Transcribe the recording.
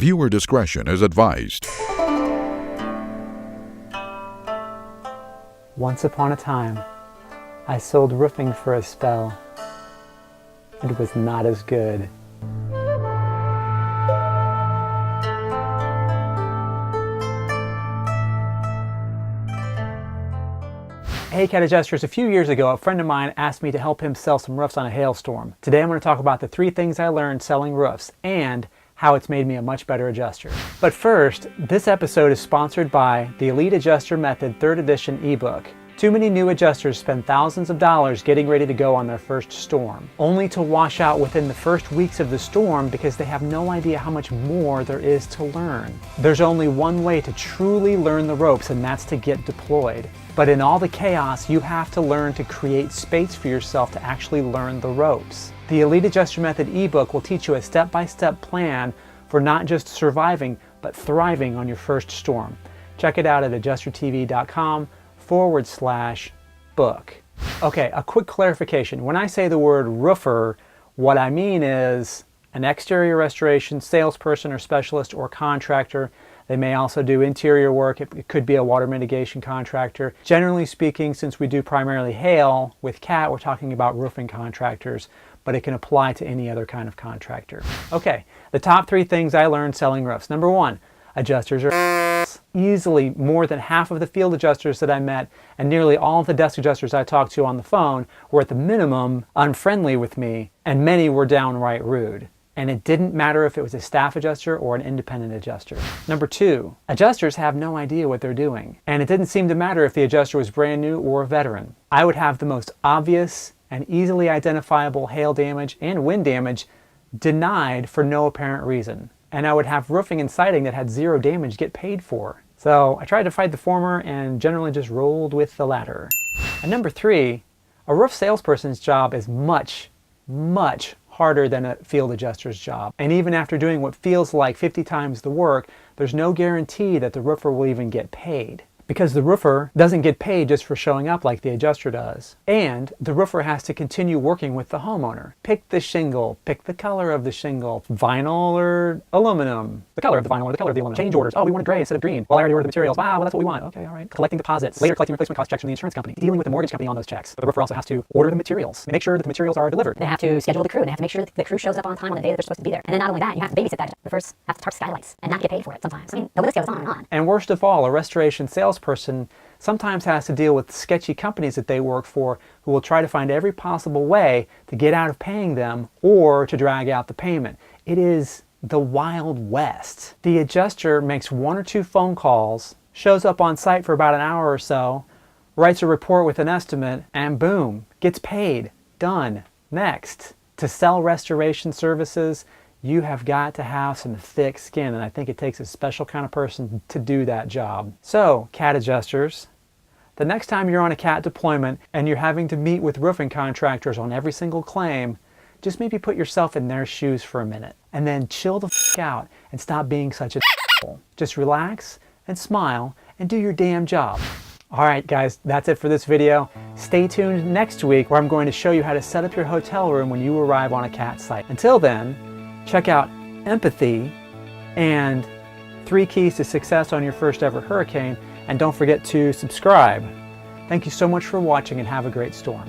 Viewer discretion is advised. Once upon a time, I sold roofing for a spell. It was not as good. Hey Cat Adjusters, a few years ago a friend of mine asked me to help him sell some roofs on a hailstorm. Today I'm going to talk about the 3 things I learned selling roofs and how it's made me a much better adjuster. But first, this episode is sponsored by the Elite Adjuster Method 3rd Edition ebook. Too many new adjusters spend thousands of dollars getting ready to go on their first storm, only to wash out within the first weeks of the storm because they have no idea how much more there is to learn. There's only one way to truly learn the ropes, and that's to get deployed. But in all the chaos, you have to learn to create space for yourself to actually learn the ropes. The Elite Adjuster Method ebook will teach you a step-by-step plan for not just surviving, but thriving on your first storm. Check it out at adjustertv.com/book. Okay, a quick clarification. When I say the word roofer, what I mean is an exterior restoration salesperson or specialist or contractor. They may also do interior work. It could be a water mitigation contractor. Generally speaking, since we do primarily hail with CAT, we're talking about roofing contractors, but it can apply to any other kind of contractor. Okay, the top 3 things I learned selling roofs. Number 1, adjusters are easily more than half of the field adjusters that I met and nearly all of the desk adjusters I talked to on the phone were at the minimum unfriendly with me, and many were downright rude. And it didn't matter if it was a staff adjuster or an independent adjuster. Number 2, adjusters have no idea what they're doing. And it didn't seem to matter if the adjuster was brand new or a veteran. I would have the most obvious and easily identifiable hail damage and wind damage denied for no apparent reason. And I would have roofing and siding that had 0 damage get paid for. So I tried to fight the former and generally just rolled with the latter. And number 3, a roof salesperson's job is much harder than a field adjuster's job. And even after doing what feels like 50 times the work, there's no guarantee that the roofer will even get paid. Because the roofer doesn't get paid just for showing up like the adjuster does. And the roofer has to continue working with the homeowner. Pick the shingle, pick the color of the shingle, vinyl or aluminum, the color of the vinyl or the color of the aluminum. Change orders, oh we want it gray instead of green. Well I already ordered the materials, wow well that's what we want, okay alright. Collecting deposits, later collecting replacement cost checks from the insurance company, dealing with the mortgage company on those checks. The roofer also has to order the materials, make sure that the materials are delivered. They have to schedule the crew, and they have to make sure that the crew shows up on time on the day that they're supposed to be there. And then not only that, you have to babysit that. Roofers have to tarp skylights and not get paid for it sometimes. I mean, the list goes on and on. And worst of all, a restoration salesperson sometimes has to deal with sketchy companies that they work for who will try to find every possible way to get out of paying them or to drag out the payment. It is the Wild West. The adjuster makes 1 or 2 phone calls, shows up on site for about an hour or so, writes a report with an estimate, and boom, gets paid. Done. Next. To sell restoration services, you have got to have some thick skin, and I think it takes a special kind of person to do that job. So, CAT adjusters, the next time you're on a CAT deployment and you're having to meet with roofing contractors on every single claim, just maybe put yourself in their shoes for a minute and then chill the f out and stop being such a Just relax and smile and do your damn job. Alright guys, that's it for this video. Stay tuned next week where I'm going to show you how to set up your hotel room when you arrive on a CAT site. Until then, check out Empathy and 3 Keys to Success on Your First Ever Hurricane, and don't forget to subscribe. Thank you so much for watching and have a great storm.